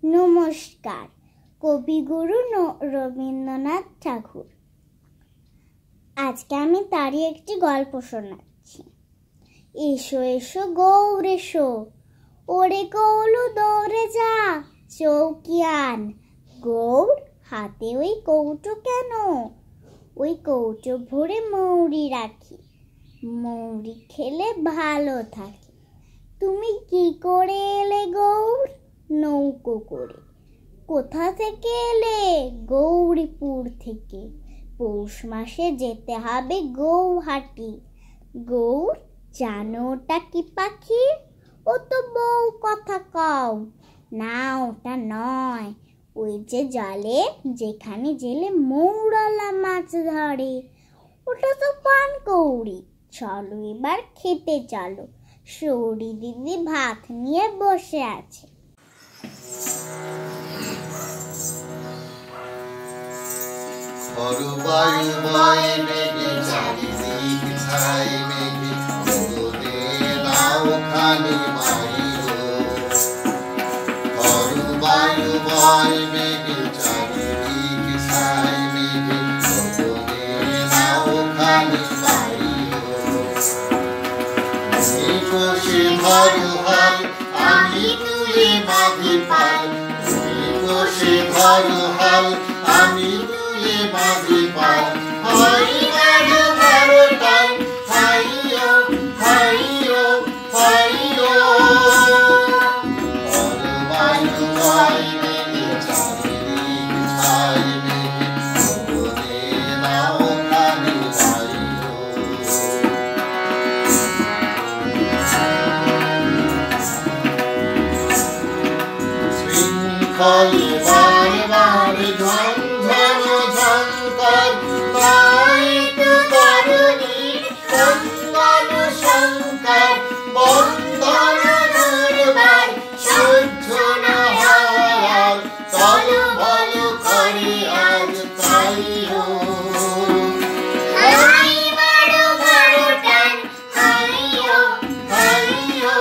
নমস্কার। কবিগুরু রবীন্দ্রনাথ ঠাকুর। আজকে আমি তারই একটি গল্প শোনাচ্ছি। এসো এসো গৌর এসো, ওরে কৌলু দৌড়ে যা, চৌকি আন। গৌর, হাতে ওই কৌটো কেন? ওই কৌটো ভরে মৌরি রাখি, মৌরি খেলে ভালো থাকি। তুমি কি করে এলে গৌর? নৌকো করে। কোথা থেকে এলে? গৌরীপুর থেকে। পৌষ মাসে যেতে হবে গৌহাটি। গৌর, জানো ওটা কি পাখি? ও তো বউ কথা কও। না, ওটা নয়। ওই যে জলে, যেখানে জেলে মৌরলা মাছ ধরে, ওটা তো পানকৌড়ি। চলো এবার খেতে চলো। সৌরি দিদি ভাত নিয়ে বসে আছে। আমি তুলে বাঁধি পাল, বসে ধরো হাল, আমি তুলে বাঁধি পাল। হাই বারো বারো টাল, হাইও হাইও হাইও। বায়ু বাই মেঘে চারিদিক ছাই মেঘে, ওরে নাও খানি বাইও। শৃঙ্খলে বারে বারে ঝঞ্ঝন ঝঙ্কার, তাই তো তরুণীর চন্দন শঙ্কর। বন্দন দুর্বার সহ্য না হয় আর, তল বল করে আজ তাইও। হাই বারো বারো টান, হাইও হাইও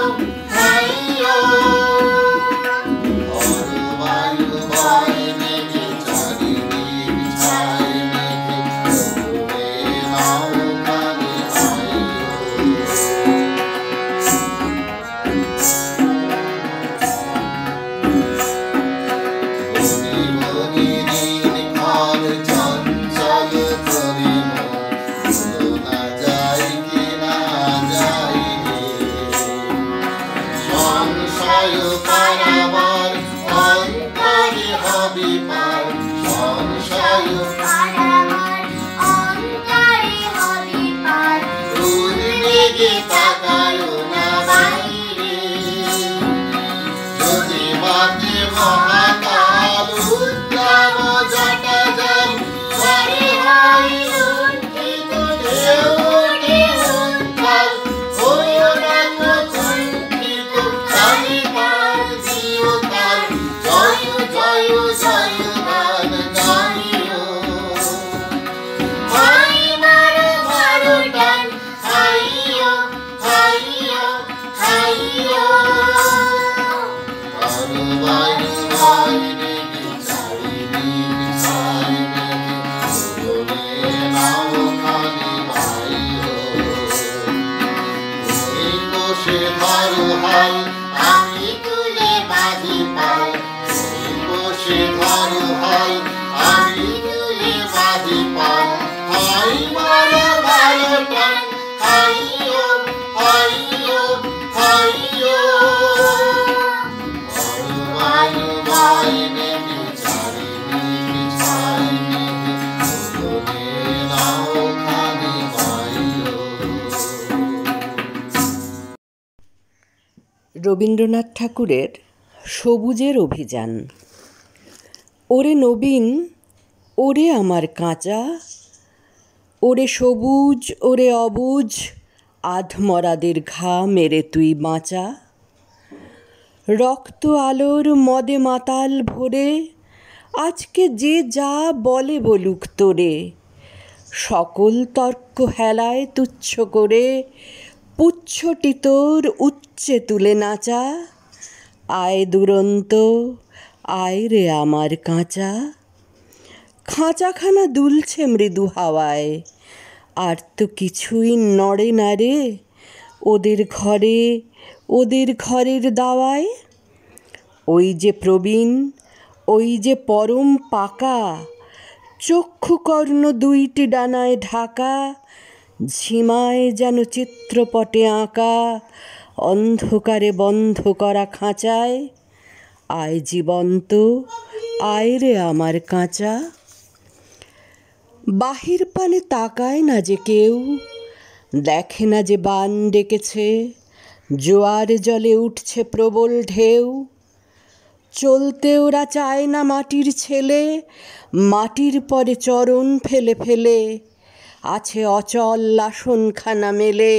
হাইও। পারাবার অন্তরে হবে পার, সংশয় পারাবার অন্তরে হবে পার। দূর দিকে তাকায়ো না বাইরে, যদি বাজে মহাকাল উদ্দাম জটা জল। ঘরে হয় লুণ্ঠিত ঢেউ ওঠে উত্তাল, হইও না কুণ্ঠিত চারিকাল চিরকাল। জয় জয় জয় গান গাইও। হাই বারো বারো টান, হাইও হাইও হাইও। বারো বায়ু বাই মেঘে চারিদিক ছাই মেঘে, ওরে নাও খানি বাইও। তুমি বসে ধরো হাল, আমি তুলে বাঁধি পাল। তুমি বসে ধরো হাল, আমি তুলে বাঁধি পাল। হাই বারো বারো টান, হাইও হাইও হাইও। বায়ু বাই মেঘে চারিদিক ছাই মেঘে, ওরে নাও খানি বাইও। রবীন্দ্রনাথ ঠাকুরের সবুজের অভিযান। ওরে নবীন, ওরে আমার কাঁচা, ওরে সবুজ ওরে অবুজ, আধমরাদের ঘা মেরে তুই বাঁচা। রক্ত আলোর মদে মাতাল ভরে, আজকে যে যা বলে বলুক তোরে। সকল তর্ক হেলায় তুচ্ছ করে, পুচ্ছটি তোর উচ্চে তুলে নাচা। আয় দুরন্ত আয় রে আমার কাঁচা। খাঁচাখানা দুলছে মৃদু হাওয়ায়, আর তো কিছুই নড়ে না রে ওদের ঘরে, ওদের ঘরের দাওয়ায়। ওই যে প্রবীণ, ওই যে পরম পাকা, চক্ষুকর্ণ দুইটি ডানায় ঢাকা, ঝিমায় যেন চিত্রপটে আঁকা অন্ধকারে বন্ধ করা খাঁচায়। আয় জীবন্ত, আয় রে আমার কাঁচা। বাহির পানে তাকায় না যে কেউ, দেখে না যে বান ডেকেছে, জোয়ার জলে উঠছে প্রবল ঢেউ। চলতে ওরা চায় না মাটির ছেলে, মাটির পরে চরণ ফেলে ফেলে আছে অচল লাসনখানা মেলে,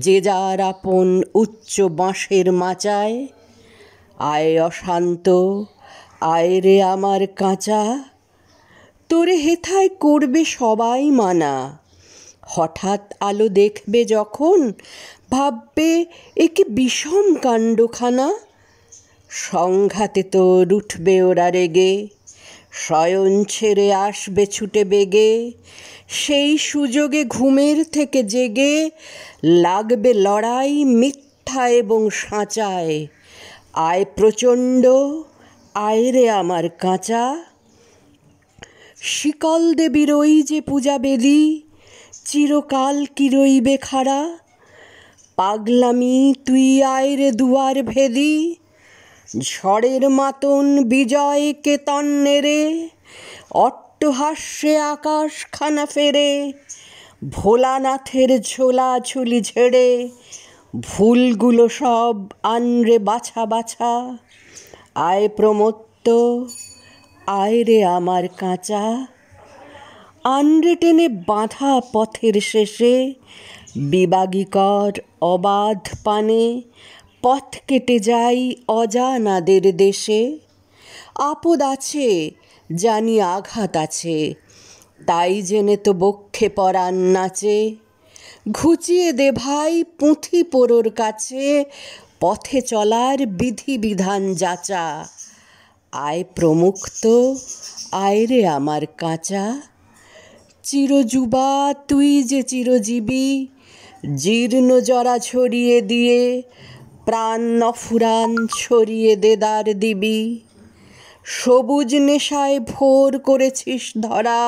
যে যার আপন উচ্চ বাঁশের মাচায়। আয় অশান্ত, আয় রে আমার কাঁচা। তোরে হেথায় করবে সবাই মানা, হঠাৎ আলো দেখবে যখন ভাববে একে বিষম কাণ্ডখানা। সংঘাতে তোর উঠবে ওরা রেগে, শয়ন ছেড়ে আসবে ছুটে বেগে, সেই সুযোগে ঘুমের থেকে জেগে লাগবে লড়াই মিথ্যা এবং সাঁচায়। আয় প্রচণ্ড, আয় রে আমার কাঁচা। শিকল দেবীর ওই যে পূজা বেদি, চিরকাল কি রইবে খাড়া। পাগলামি তুই আয় রে দুয়ার ভেদি, ঝড়ের মাতন বিজয় কেতন নেড়ে, অট্টহাস্যে আকাশখানা ফেরে, ভোলানাথের ঝোলা ঝুলি ঝেড়ে, ভুলগুলো সব আনরে বাছা বাছা। আয় প্রমত্ত, আয় রে আমার কাঁচা। আনরে টেনে বাঁধা পথের শেষে, বিবাগীকর অবাধ পানে, পথ কেটে যাই অজানাদের দেশে। আপদ আছে জানি, আঘাত আছে, তাই জেনে তো বক্ষে পরাণ নাচে। ঘুচিয়ে দে ভাই পুঁথি পোড়োর কাছে, পথে চলার বিধি বিধান যাচা। আয় প্রমুক্ত, আয় রে আমার কাঁচা। চিরযুবা তুই যে চিরজীবী, জীর্ণ জরা ছড়িয়ে দিয়ে প্রাণ নফুরান ছড়িয়ে দেদার দিবি। সবুজ নেশায় ভোর করেছিস ধরা,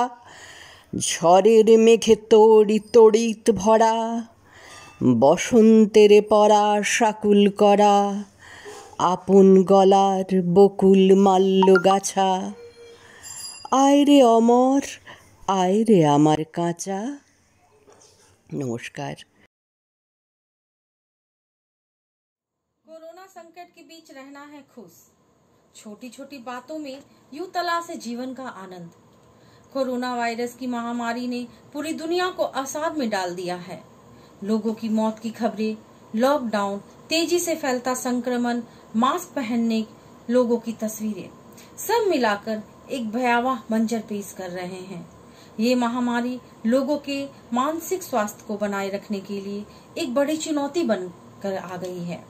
ঝড়ের মেঘে তোড়ি তড়িৎ ভরা, বসন্তেরে পরা শাকুল করা, আপন গলার বকুল মাল্য গাছা। আয় রে অমর, আয় রে আমার কাঁচা। নমস্কার। कोरोना संकट के बीच रहना है खुश, छोटी छोटी बातों में यूं तलाश है जीवन का आनंद। कोरोना वायरस की महामारी ने पूरी दुनिया को अवसाद में डाल दिया है। लोगों की मौत की खबरें, लॉकडाउन, तेजी से फैलता संक्रमण, मास्क पहनने लोगों की तस्वीरें, सब मिलाकर एक भयावह मंजर पेश कर रहे हैं। ये महामारी लोगों के मानसिक स्वास्थ्य को बनाए रखने के लिए एक बड़ी चुनौती बनकर आ गई है।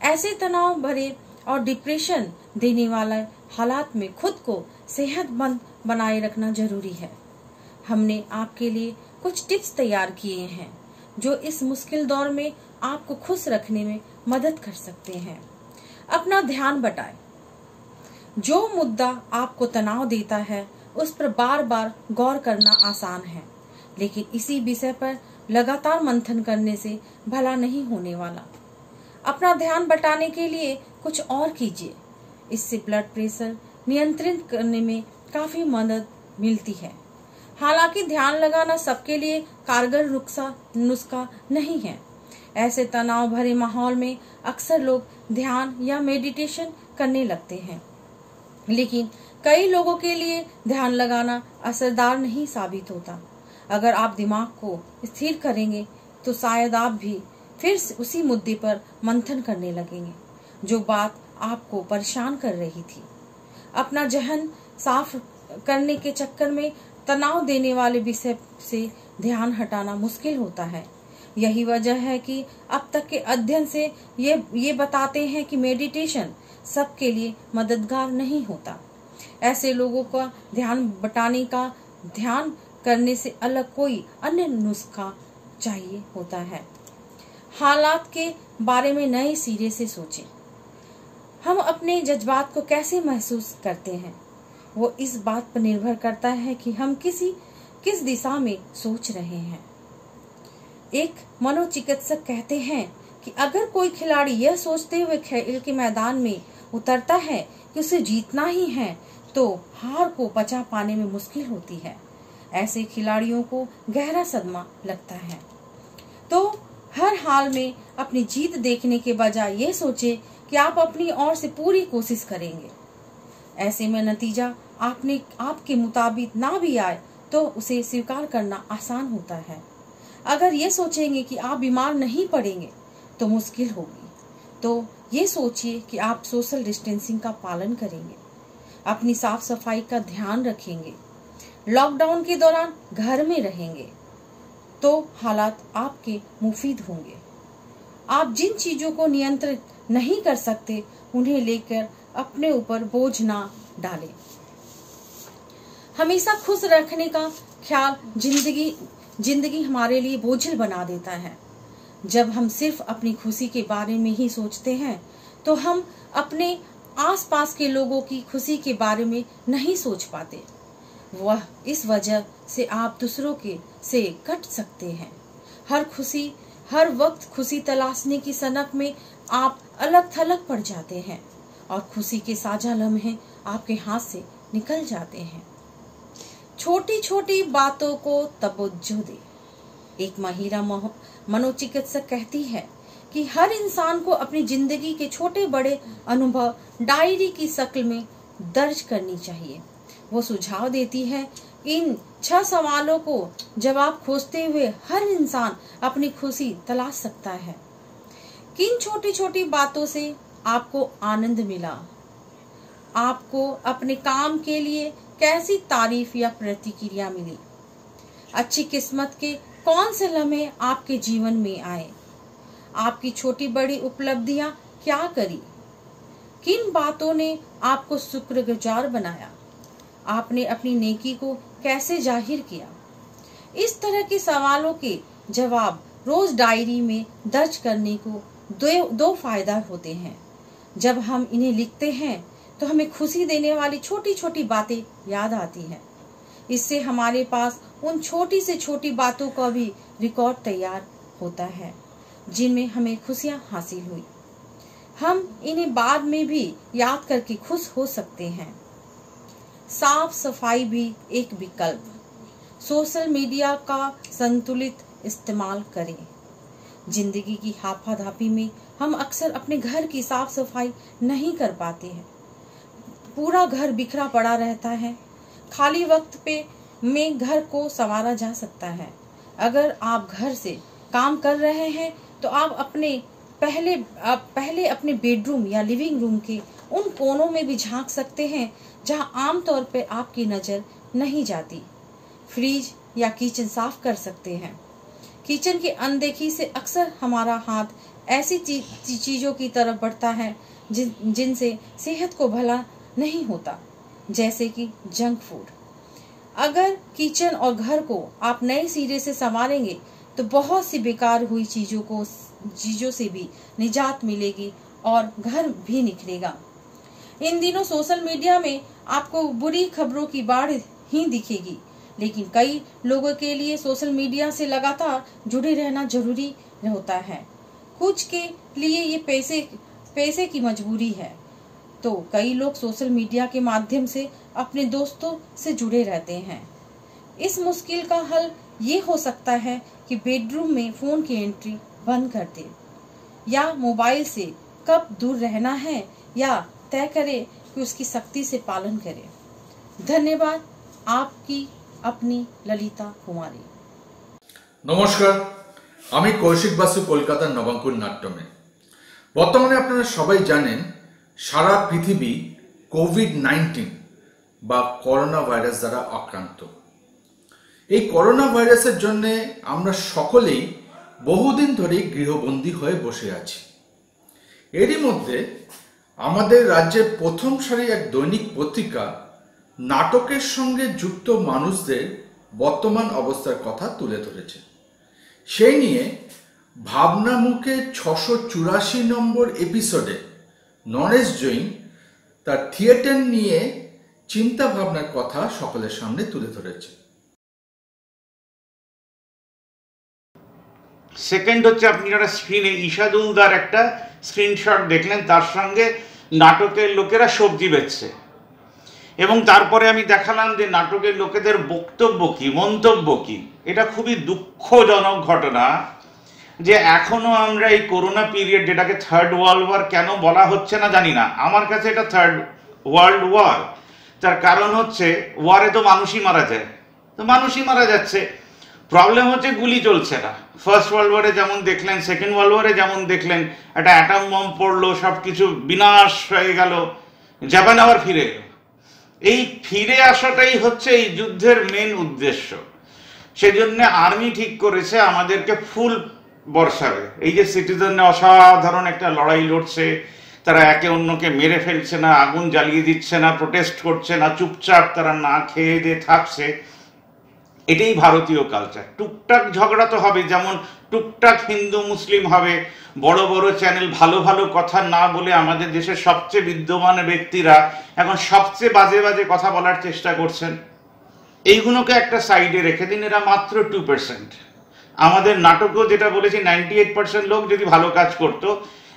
ऐसे तनाव भरे और डिप्रेशन देने वाले हालात में खुद को सेहतमंद बनाए रखना जरूरी है। हमने आपके लिए कुछ टिप्स तैयार किए हैं जो इस मुश्किल दौर में आपको खुश रखने में मदद कर सकते हैं। अपना ध्यान बटाएं। जो मुद्दा आपको तनाव देता है उस पर बार बार गौर करना आसान है, लेकिन इसी विषय पर लगातार मंथन करने से भला नहीं होने वाला। अपना ध्यान बटाने के लिए कुछ और कीजिए, इससे ब्लड प्रेशर नियंत्रित करने में काफी मदद मिलती है। हालांकि ध्यान लगाना सबके लिए कारगर नुस्खा नहीं है। ऐसे तनाव भरे माहौल में अक्सर लोग ध्यान या मेडिटेशन करने लगते हैं, लेकिन कई लोगों के लिए ध्यान लगाना असरदार नहीं साबित होता। अगर आप दिमाग को स्थिर करेंगे तो शायद आप भी फिर उसी मुद्दे पर मंथन करने लगेंगे जो बात आपको परेशान कर रही थी। अपना जहन साफ करने के चक्कर में तनाव देने वाले विषय से ध्यान हटाना मुश्किल होता है। यही वजह है कि अब तक के अध्ययन से ये बताते हैं कि मेडिटेशन सबके लिए मददगार नहीं होता। ऐसे लोगों का ध्यान करने से अलग कोई अन्य नुस्खा चाहिए होता है। हालात के बारे में नए सिरे से सोचें। हम अपने जज्बात को कैसे महसूस करते हैं, वो इस बात पर निर्भर करता है कि हम किस दिशा में सोच रहे हैं। एक मनोचिकित्सक कहते हैं कि अगर कोई खिलाड़ी यह सोचते हुए खेल के मैदान में उतरता है कि उसे जीतना ही है, तो हार को पचा पाने में मुश्किल होती है। ऐसे खिलाड़ियों को गहरा सदमा लगता है। तो हर हाल में अपनी जीत देखने के बजाय ये सोचे कि आप अपनी ओर से पूरी कोशिश करेंगे। ऐसे में नतीजा आपके मुताबिक ना भी आए तो उसे स्वीकार करना आसान होता है। अगर ये सोचेंगे कि आप बीमार नहीं पड़ेंगे तो मुश्किल होगी। तो ये सोचिए कि आप सोशल डिस्टेंसिंग का पालन करेंगे, अपनी साफ सफाई का ध्यान रखेंगे, लॉकडाउन के दौरान घर में रहेंगे, तो हालात आपके मुफीद होंगे। आप जिन चीजों को नियंत्रित नहीं कर सकते उन्हें लेकर अपने ऊपर बोझ ना डालें। हमेशा खुश रखने का ख्याल जिंदगी हमारे लिए बोझिल बना देता है। जब हम सिर्फ अपनी खुशी के बारे में ही सोचते हैं तो हम अपने आसपास के लोगों की खुशी के बारे में नहीं सोच पाते। वह इस वजह से आप दूसरों से कट सकते हैं। हर वक्त खुशी तलाशने की सनक में आप अलग थलग पड़ जाते हैं और खुशी के साझा लम्हे आपके हाथ से निकल जाते हैं। छोटी छोटी बातों को तवज्जो दे। एक महिला मनोचिकित्सक कहती है कि हर इंसान को अपनी जिंदगी के छोटे बड़े अनुभव डायरी की शक्ल में दर्ज करनी चाहिए। वो सुझाव देती है, इन 6 सवालों को जवाब खोजते हुए हर इंसान अपनी खुशी तलाश सकता है। किन छोटी छोटी बातों से आपको आनंद मिला? आपको अपने काम के लिए कैसी तारीफ या प्रतिक्रिया मिली? अच्छी किस्मत के कौन से लम्हे आपके जीवन में आए? आपकी छोटी बड़ी उपलब्धियां क्या करी? किन बातों ने आपको शुक्रगुजार बनाया? आपने अपनी नेकी को कैसे जाहिर किया? इस तरह के सवालों के जवाब रोज डायरी में दर्ज करने को दो फायदा होते हैं। जब हम इन्हें लिखते हैं तो हमें खुशी देने वाली छोटी छोटी बातें याद आती हैं। इससे हमारे पास उन छोटी से छोटी बातों का भी रिकॉर्ड तैयार होता है जिनमें हमें खुशियां हासिल हुई। हम इन्हें बाद में भी याद करके खुश हो सकते हैं। साफ सफाई भी एक विकल्प। सोशल मीडिया का संतुलित इस्तेमाल करें। जिंदगी की हाफाधापी में हम अक्सर अपने घर की साफ सफाई नहीं कर पाते हैं। पूरा घर बिखरा पड़ा रहता है। खाली वक्त में घर को संवारा जा सकता है। अगर आप घर से काम कर रहे हैं तो आप पहले अपने बेडरूम या लिविंग रूम के उन कोनों में भी झांक सकते हैं जहां आमतौर पर आपकी नजर नहीं जाती। फ्रिज या किचन साफ कर सकते हैं। किचन की अनदेखी से अक्सर हमारा हाथ ऐसी चीजों की तरफ बढ़ता है जिनसे सेहत को भला नहीं होता, जैसे कि जंक फूड। अगर किचन और घर को आप नए सिरे से संवारेंगे तो बहुत सी बेकार हुई चीजों से भी निजात मिलेगी और घर भी निखरेगा। इन दिनों सोशल मीडिया में आपको बुरी खबरों की बाढ़ ही दिखेगी, लेकिन कई लोगों के लिए सोशल मीडिया से लगातार जुड़े रहना जरूरी होता है। कुछ के लिए ये पैसे की मजबूरी है, तो कई लोग सोशल मीडिया के माध्यम से अपने दोस्तों से जुड़े रहते हैं। इस मुश्किल का हल ये हो सकता है कि बेडरूम में फोन की एंट्री बंद कर दे या मोबाइल से कब दूर रहना है या तय करे कि उसकी सख्ती से पालन करें। धन्यवाद। आपकी अपनी ललिता कुमारी। नमस्कार, আমি কৌশিক বাসু কলকাতার নবাঙ্কুর নাট্যমে। বর্তমানে আপনারা সবাই জানেন সারা পৃথিবী কোভিড-19 বা করোনা ভাইরাস দ্বারা আক্রান্ত। এই করোনা ভাইরাসের জন্য আমরা সকলেই বহুদিন ধরে গৃহবন্দী হয়ে বসে আছি। এরই মধ্যে আমাদের রাজ্যের প্রথম সারি এক দৈনিক পত্রিকা নাটকের সঙ্গে যুক্ত মানুষদের বর্তমান অবস্থার কথা তুলে ধরেছে। সেই নিয়ে ভাবনা মুখে 684 নম্বর এপিসোডে নরেশ জৈন তার থিয়েটার নিয়ে চিন্তা ভাবনার কথা সকলের সামনে তুলে ধরেছে। সেকেন্ড হচ্ছে, আপনি যারা স্ক্রিনে ইশাদুলদার একটা স্ক্রিনশট দেখলেন, তার সঙ্গে নাটকের লোকেরা সবজি বেচছে, এবং তারপরে আমি দেখালাম যে নাটকের লোকেদের বক্তব্য কি, মন্তব্য কি। এটা খুবই দুঃখজনক ঘটনা যে এখনো আমরা এই করোনা পিরিয়ড, যেটাকে থার্ড ওয়ার্ল্ড ওয়ার কেন বলা হচ্ছে না জানি না, আমার কাছে এটা থার্ড ওয়ার্ল্ড ওয়ার। তার কারণ হচ্ছে ওয়ারে তো মানুষই মারা যায়, তো মানুষই মারা যাচ্ছে। প্রবলেম হচ্ছে গুলি চলছে না। ফার্স্ট ওয়ার্ল্ড ওয়ারে যেমন দেখলেন, সেকেন্ড ওয়ার্ল্ড ওয়ারে যেমন দেখলেন, একটা অ্যাটম বম পড়লো, সব কিছু বিনাশ হয়ে গেল, জাপান আবার ফিরে এলো। এই ফিরে আসাটাই হচ্ছে এই যুদ্ধের মেন উদ্দেশ্য। সেজন্য আর্মি ঠিক করেছে আমাদেরকে ফুল বর্ষাবে। এই যে সিটিজেনরা অসাধারণ একটা লড়াই লড়ছে, তারা একে অন্যকে মেরে ফেলছে না, আগুন জ্বালিয়ে দিচ্ছে না, প্রোটেস্ট করছে না, চুপচাপ তারা না খেয়ে দিয়ে থাকছে। এটাই ভারতীয় কালচার। টুকটাক ঝগড়া তো হবে, যেমন টুকটাক হিন্দু মুসলিম হবে। বড় বড় চ্যানেল ভালো ভালো কথা না বলে আমাদের দেশের সবচেয়ে বিদ্যমান ব্যক্তিরা এখন সবচেয়ে বাজে বাজে কথা বলার চেষ্টা করছেন। এইগুলোকে একটা সাইডে রেখে দিন, এরা মাত্র 2%। আমাদের নাটকেও যেটা বলেছি 98% লোক যদি ভালো কাজ করতো।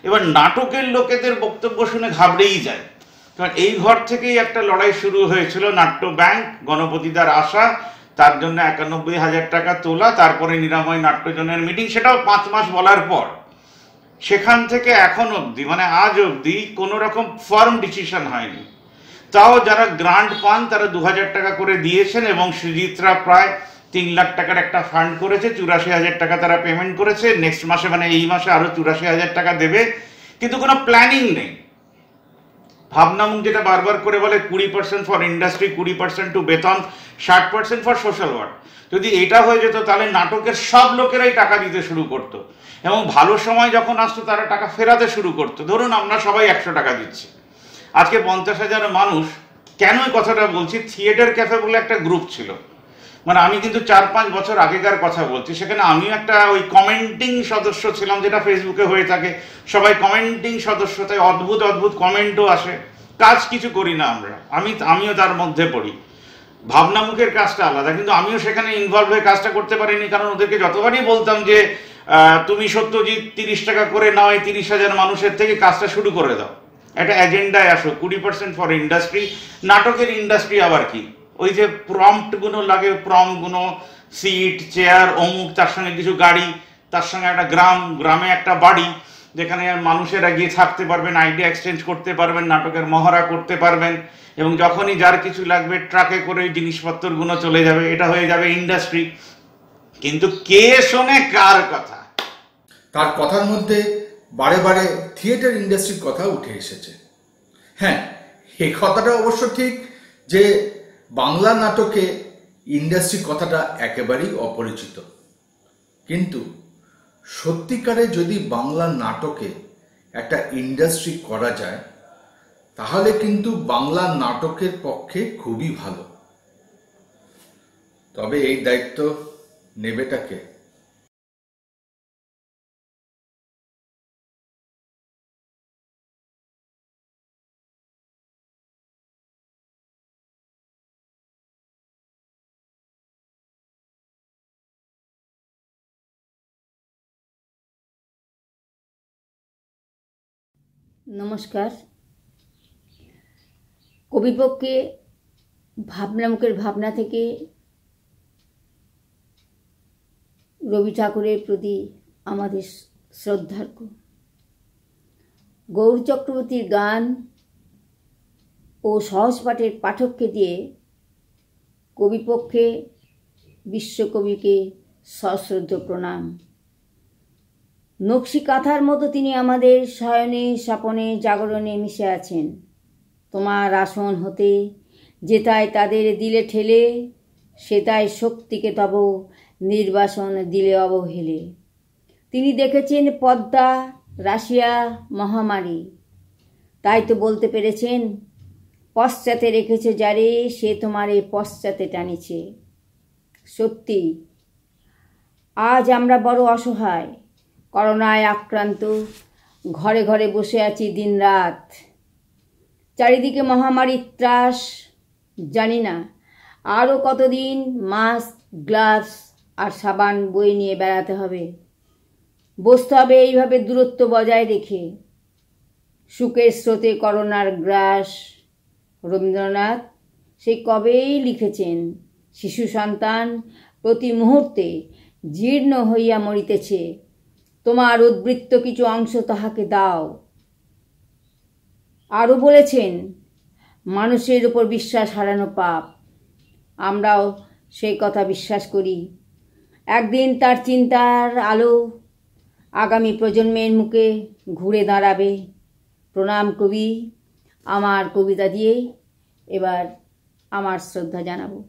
এবার নাটকের লোকেদের বক্তব্য শুনে ঘাবড়েই যায়, কারণ এই ঘর থেকেই একটা লড়াই শুরু হয়েছিল। নাট্য ব্যাংক, গণপতিদার আশা, তার জন্য 91,000 টাকা তোলা, তারপরে নিরাময় নাট্যজনের মিটিং, সেটাও 5 মাস বলার পর। সেখান থেকে এখন অবধি, মানে আজ অবধি কোনো রকম ফার্ম ডিসিশন হয়নি। তাও যারা গ্রান্ট পান তারা 2,000 টাকা করে দিয়েছেন, এবং সুজিতরা প্রায় 3 লাখ টাকার একটা ফান্ড করেছে, 84,000 টাকা তারা পেমেন্ট করেছে। নেক্সট মাসে, মানে এই মাসে আরো 84,000 টাকা দেবে, কিন্তু কোনো প্ল্যানিং নেই। ভাবনামুখ যেটা বারবার করে বলে 20% ফর ইন্ডাস্ট্রি, 20% টু বেতন, 60% ফর সোশ্যাল ওয়ার্ক। যদি এটা হয়ে যেত তাহলে নাটকের সব লোকেরাই টাকা দিতে শুরু করতো, এবং ভালো সময় যখন আসতো তারা টাকা ফেরাতে শুরু করতো। ধরুন আমরা সবাই 100 টাকা দিচ্ছি, আজকে 50,000 মানুষ। কেন এই কথাটা বলছি? থিয়েটার ক্যাফে বলে একটা গ্রুপ ছিল, মানে আমি কিন্তু 4-5 বছর আগেকার কথা বলছি। সেখানে আমিও একটা ওই কমেন্টিং সদস্য ছিলাম, যেটা ফেসবুকে হয়ে থাকে, সবাই কমেন্টিং সদস্য, তাই অদ্ভুত অদ্ভুত কমেন্টও আসে। কাজ কিছু করি না আমরা, আমিও তার মধ্যে পড়ি। ভাবনামুখের কাজটা আলাদা, কিন্তু আমিও সেখানে ইনভলভ হয়ে কাজটা করতে পারিনি, কারণ ওদেরকে যতবারই বলতাম যে তুমি সত্যজিৎ 30 টাকা করে নাও, এই 30,000 মানুষের থেকে কাজটা শুরু করে দাও, একটা এজেন্ডায় আসো, 20% ফর ইন্ডাস্ট্রি। নাটকের ইন্ডাস্ট্রি আবার কি? ওই যে প্রম্পটগুলো লাগে, প্রমগুলো, সিট, চেয়ার, অমুক, তার সঙ্গে কিছু গাড়ি, তার সঙ্গে একটা গ্রামে একটা বাড়ি, যেখানে মানুষেরা গিয়ে থাকতে পারবেন, আইডিয়া এক্সচেঞ্জ করতে পারবেন, নাটকের মহড়া করতে পারবেন, এবং যখনই যার কিছু লাগবে ট্রাকে করে জিনিসপত্রগুলো চলে যাবে। এটা হয়ে যাবে ইন্ডাস্ট্রি। কিন্তু কে শোনে কার কথা? তার কথার মধ্যে বারে বারে থিয়েটার ইন্ডাস্ট্রির কথা উঠে এসেছে। হ্যাঁ, এই কথাটা অবশ্য ঠিক যে বাংলা নাটকে ইন্ডাস্ট্রি কথাটা একেবারেই অপরিচিত, কিন্তু সত্যিকারে যদি বাংলা নাটকে একটা ইন্ডাস্ট্রি করা যায় তাহলে কিন্তু বাংলা নাটকের পক্ষে খুবই ভালো। তবে এই দায়িত্ব নেবেটা কে? নমস্কার। কবিপক্ষে ভাবনামুখের ভাবনা থেকে রবি ঠাকুরের প্রতি আমাদের শ্রদ্ধার্ঘ। গৌর চক্রবর্তীর গান ও সহজপাঠের পাঠককে দিয়ে কবিপক্ষে বিশ্বকবিকে সশ্রদ্ধ প্রণাম। নকশি কাঁথার মতো তিনি আমাদের শয়নে স্বপনে জাগরণে মিশে আছেন। তোমার আসন হতে যেতায় তাদের দিলে ঠেলে, সেতায় শক্তিকে তব নির্বাসন দিলে অবহেলে। তিনি দেখেছেন পদ্মা, রাশিয়া, মহামারী, তাই তো বলতে পেরেছেন, পশ্চাতে রেখেছে যারে সে তোমারে পশ্চাতে টানিছে। সত্যি আজ আমরা বড় অসহায়, করোনায় আক্রান্ত, ঘরে ঘরে বসে আছি দিনরাত। চারিদিকে মহামারীর ত্রাস। জানি না আরও কতদিন মাস্ক, গ্লাভস আর সাবান বই নিয়ে বেড়াতে হবে। বসতে হবে এইভাবে দূরত্ব বজায় রেখে। সুখের স্রোতে করোনার গ্রাস। রবীন্দ্রনাথ সেই কবেই লিখেছেন, শিশু সন্তান প্রতি মুহূর্তে জীর্ণ হইয়া মরিতেছে, তোমার উদ্বৃত্ত কিছু অংশ তাহাকে দাও। আরও বলেছেন, মানুষের উপর বিশ্বাস হারানো পাপ। আমরাও সেই কথা বিশ্বাস করি। একদিন তার চিন্তার আলো আগামী প্রজন্মের মুখে ঘুরে দাঁড়াবে। প্রণাম কবি। আমার কবিতা দিয়ে এবার আমার শ্রদ্ধা জানাবো।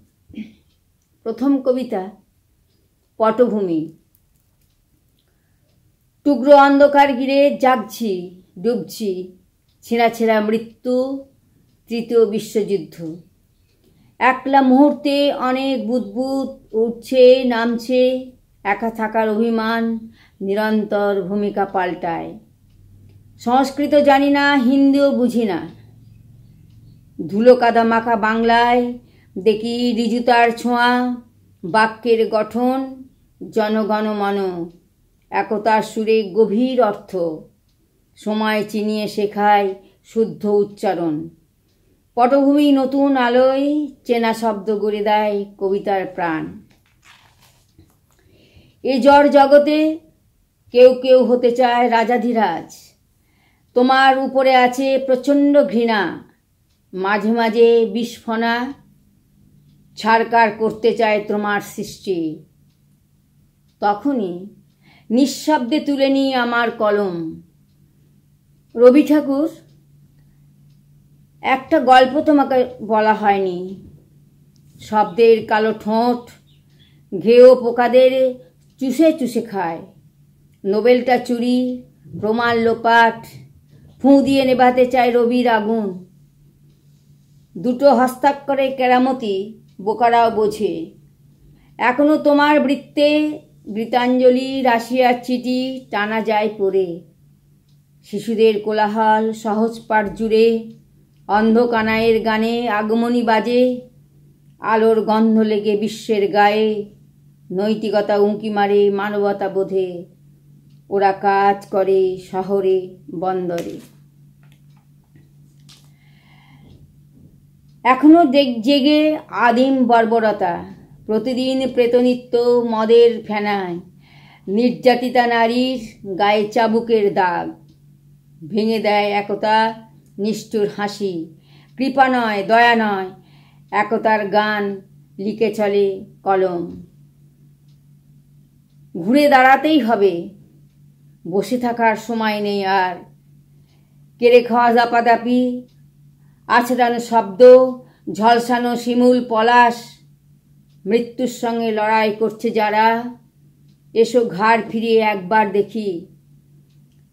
প্রথম কবিতা, পটভূমি। টুকরো অন্ধকার ঘিরে জাগছি, ডুবছি, ছেঁড়া ছেঁড়া মৃত্যু, তৃতীয় বিশ্বযুদ্ধ। একলা মুহূর্তে অনেক বুদবুদ উঠছে নামছে, একা থাকার অভিমান নিরন্তর ভূমিকা পাল্টায়। সংস্কৃত জানি না, হিন্দিও বুঝি না, ধুলো কাদা মাখা বাংলায় দেখি ঋজুতার ছোঁয়া, বাক্যের গঠন জনগণমন, একতার সুরে গভীর অর্থ, সময় চিনিয়ে শেখায় শুদ্ধ উচ্চারণ। পটভূমি নতুন আলোয় চেনা শব্দ গড়ে দেয় কবিতার প্রাণ। এ জড় জগতে কেউ কেউ হতে চায় রাজাধিরাজ। তোমার উপরে আছে প্রচণ্ড ঘৃণা, মাঝে মাঝে বিস্ফোরণা, ছাড়কার করতে চায় তোমার সৃষ্টি। তখনই নিঃশব্দে তুলে নিই আমার কলম। রবি ঠাকুর, একটা গল্প তোমাকে বলা হয়নি। শব্দের কালো ঠোঁট ঘেও পোকাদের চুষে চুষে খায়। নোবেলটা চুরি, প্রমাণ লোপাট, ফুঁ দিয়ে নেভাতে চায় রবির আগুন। দুটো হস্তাক্ষরে কেরামতি বোকারাও বোঝে। এখনো তোমার বৃত্তে গীতাঞ্জলি, রাশিয়ার চিঠি টানা যায় পড়ে। শিশুদের কোলাহল সহজ পাঠ জুড়ে, অন্ধ কানাইয়ের গানে আগমনী বাজে। আলোর গন্ধ লেগে বিশ্বের গায়ে, নৈতিকতা উঁকি মারে মানবতা বোধে। ওরা কাজ করে শহরে বন্দরে। এখনো জেগে আদিম বর্বরতা। প্রতিদিন প্রেতনিত্য মদের ফেনায়, নির্যাতিতা নারীর গায়ে চাবুকের দাগ। ভেঙে দেয় একতা নিষ্ঠুর হাসি। কৃপা নয়, দয়া নয়, একতার গান লিখে চলে কলম। ঘুরে দাঁড়াতেই হবে, বসে থাকার সময় নেই আর। কেড়ে খাওয়া দাপাদাপি, আছড়ানো শব্দ, ঝলসানো শিমুল পলাশ। মৃত্যুর সঙ্গে লড়াই করছে যারা, এসো ঘাড় ফিরিয়ে একবার দেখি।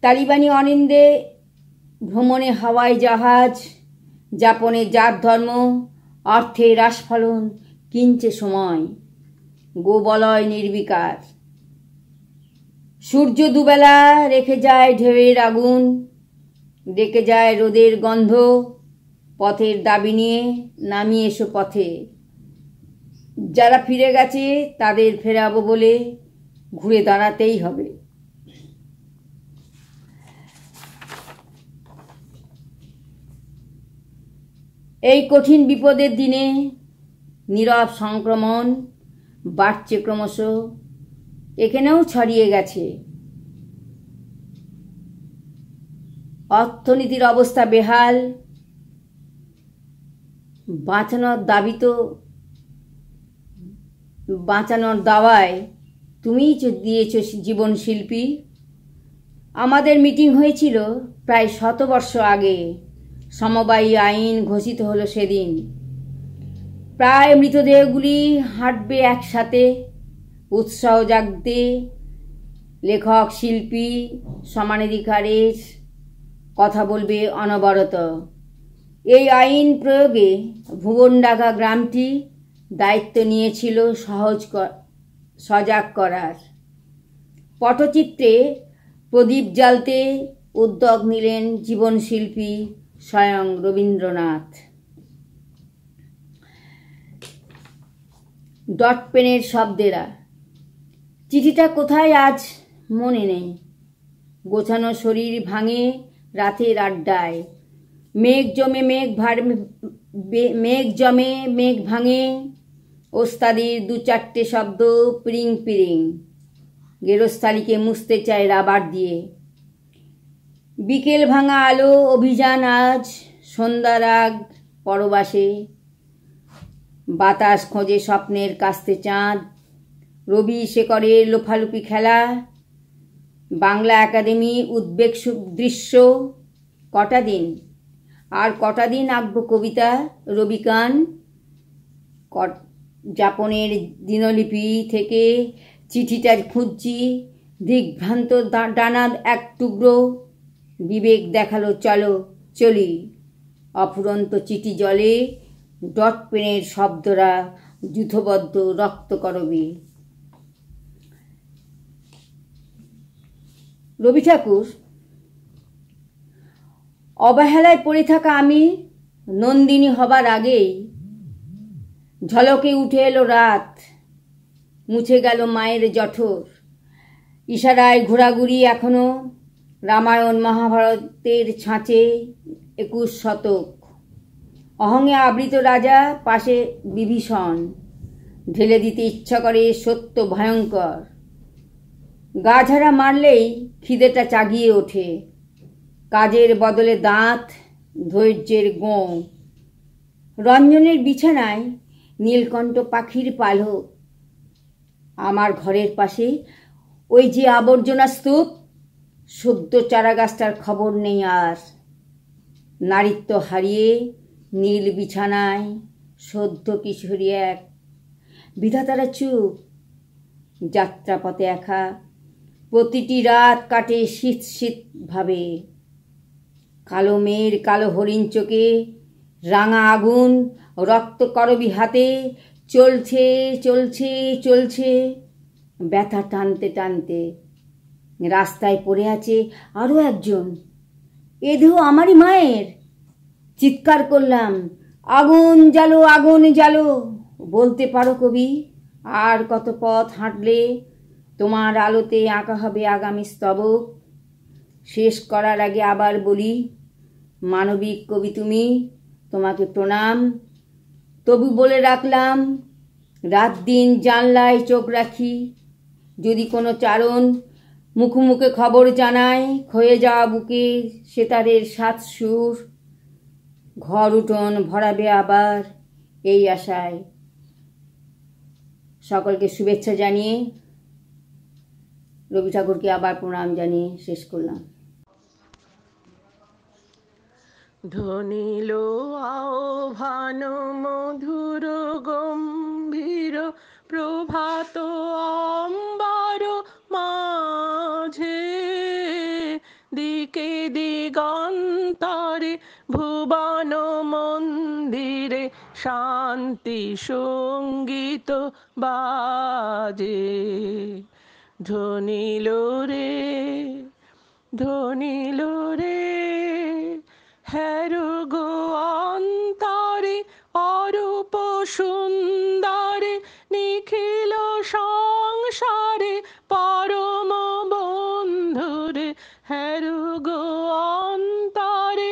তালিবানি অনিন্দে ভ্রমণে হাওয়াই জাহাজ, যাপনে জাত ধর্ম, অর্থের আস্ফালন কিনছে সময়। গোবলয় নির্বিকার। সূর্য দুবেলা রেখে যায় ঢেউয়ের আগুন, ডেকে যায় রোদের গন্ধ। পথের দাবি নিয়ে নামিয়ে এসো পথে। যারা ফিরে গেছে তাদের ফেরাবো বলে ঘুরে দাঁড়াতেই হবে। এই কঠিন বিপদের দিনে নীরব সংক্রমণ বাড়ছে ক্রমশ, এখানেও ছড়িয়ে গেছে। অর্থনীতির অবস্থা বেহাল। বাঁচানোর দাওয়ায় তুমিই দিয়েছ জীবন শিল্পী। আমাদের মিটিং হয়েছিল প্রায় 100 বর্ষ আগে। সমবায়ী আইন ঘোষিত হলো সেদিন। প্রায় মৃতদেহগুলি হাঁটবে একসাথে, উৎসাহ জাগতে। লেখক শিল্পী সমানাধিকারের কথা বলবে অনবরত। এই আইন প্রয়োগে ভুবনডাঙ্গা গ্রামটি দায়িত্ব নিয়েছিল সজাগ করার। পটচিত্রে প্রদীপ জ্বালতে উদ্যোগ নিলেন জীবনশিল্পী স্বয়ং রবীন্দ্রনাথ। ডট পেনের শব্দেরা। চিঠিটা কোথায় আজ মনে নেই। গোছানো শরীর ভাঙে রাতের আড্ডায়। মেঘ জমে মেঘ ভাঙে। ওস্তাদির 2-4টে শব্দ পিরিং পিরিং। গেরস্তালিকে মুছতে চায় রাবার দিয়ে। বিকেল ভাঙা আলো অভিযান আজ। সন্ধ্যার আগ পরবাসে। বাতাস খোঁজে স্বপ্নের কাস্তে চাঁদ। রবি শেখরের লোফালুপি খেলা। বাংলা একাডেমি উদ্বেগ দৃশ্য। কটা দিন আর কটা দিন আঁকব কবিতা রবিকান। যাপনের দিনলিপি থেকে চিঠিটা খুঁজছি। দিগ্ভ্রান্ত ডানার এক টুকরো। বিবেক দেখালো চলো চলি। অফুরন্ত চিঠি জলে। ডট পেনের শব্দরা যুথবদ্ধ রক্তকরবী। রবি ঠাকুর। অবহেলায় পড়ে থাকা আমি নন্দিনী হবার আগেই ঝলকে উঠে এলো রাত। মুছে গেল মায়ের জঠর। ইশারায় ঘোরাঘুরি এখনো। রামায়ণ মহাভারতের ছাঁচে 21 শতক। অহংয়ে আবৃত রাজা, পাশে বিভীষণ। ঢেলে দিতে ইচ্ছা করে সত্য ভয়ঙ্কর। গা ঝাড়া মারলেই খিদেটা চাগিয়ে ওঠে। কাজের বদলে দাঁত, ধৈর্যের গোঁ। রঞ্জনের বিছানায় নীলকণ্ঠ পাখির পালক। আমার ঘরের পাশে ওই যে আবর্জনা স্তূপ। সদ্য চারা গাছটার খবর নেই আর। নারীত্ব হারিয়ে নীল বিছানায় সদ্য কিশোরী এক। বিধাতারা চুপ। যাত্রাপথে একা। প্রতিটি রাত কাটে শীত শীত ভাবে। কালো মেয়ের কালো হরিণ চোখে রাঙা আগুন রক্ত করবি হাতে। চলছে চলছে চলছে ব্যথা টানতে টানতে। রাস্তায় পড়ে আছে আরো একজন। এ দেহ আমারই মায়ের। চিৎকার করলাম, আগুন জ্বালো আগুন জ্বালো। বলতে পারো কবি আর কত পথ হাঁটলে তোমার আলোতে আঁকা হবে আগামী স্তবক। শেষ করার আগে আবার বলি, মানবিক কবি তুমি, তোমাকে প্রণাম। তবু বলে রাখলাম, রাত দিন জানলায় চোখ রাখি। যদি কোনো চারণ মুখে খবর জানায় ক্ষয়ে যাওয়া বুকে সেতারের 7 সুর। ঘর উঠোন ভরাবে আবার এই আশায়। সকলকে শুভেচ্ছা জানিয়ে রবি ঠাকুরকে আবার প্রণাম জানিয়ে শেষ করলাম। ধ্বনিল আহ্বান মধুর গম্ভীর প্রভাত অম্বর মাঝে। দিকে দিগন্তরে ভুবন মন্দিরে শান্তি সঙ্গীত বাজে। ধ্বনিল রে ধ্বনিল রে হেরো গো অন্তরে অরূপ সুন্দরে নিখিল সংসারে পরম বন্ধুরে। হেরো গো অন্তরে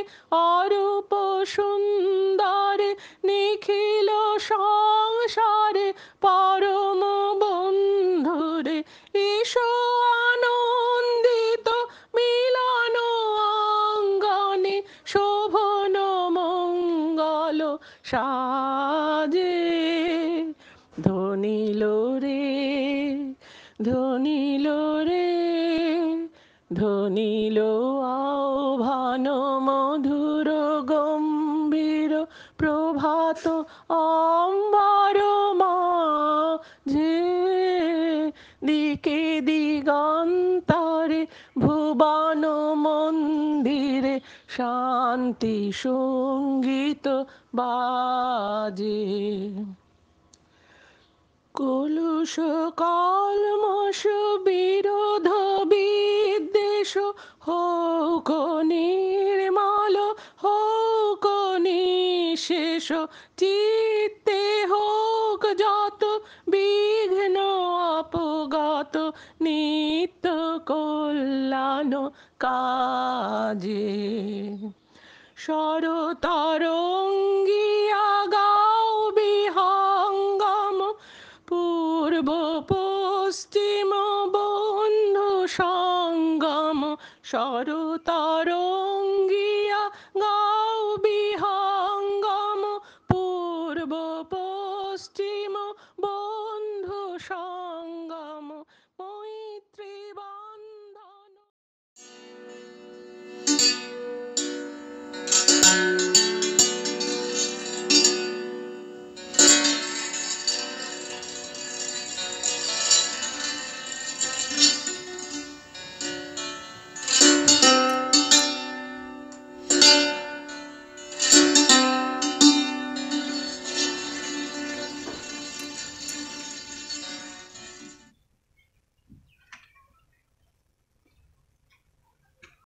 অরূপ সুন্দরে নিখিল সংসারে পরম বন্ধুরে। ঈশো আনন্দিত মিলন অঙ্গনে শোভন মঙ্গল সাজে। ধ্বনিল রে ধ্বনিল রে ধ্বনিল আহ্বান মধুর গম্ভীর প্রভাত অম্বর মাঝে। দিকে দিগন্তরে ভুবন মন্দিরে শান্তি সঙ্গীত বাজে। কলুষ কলমশ বিরোধ বিদ্বেষ হোক নির্মল হোক নিঃশেষ, চিত্তে হোক যত বিঘ্ন অপগত, নিত্য কল্যাণ কাজে। শরতরঙ্গ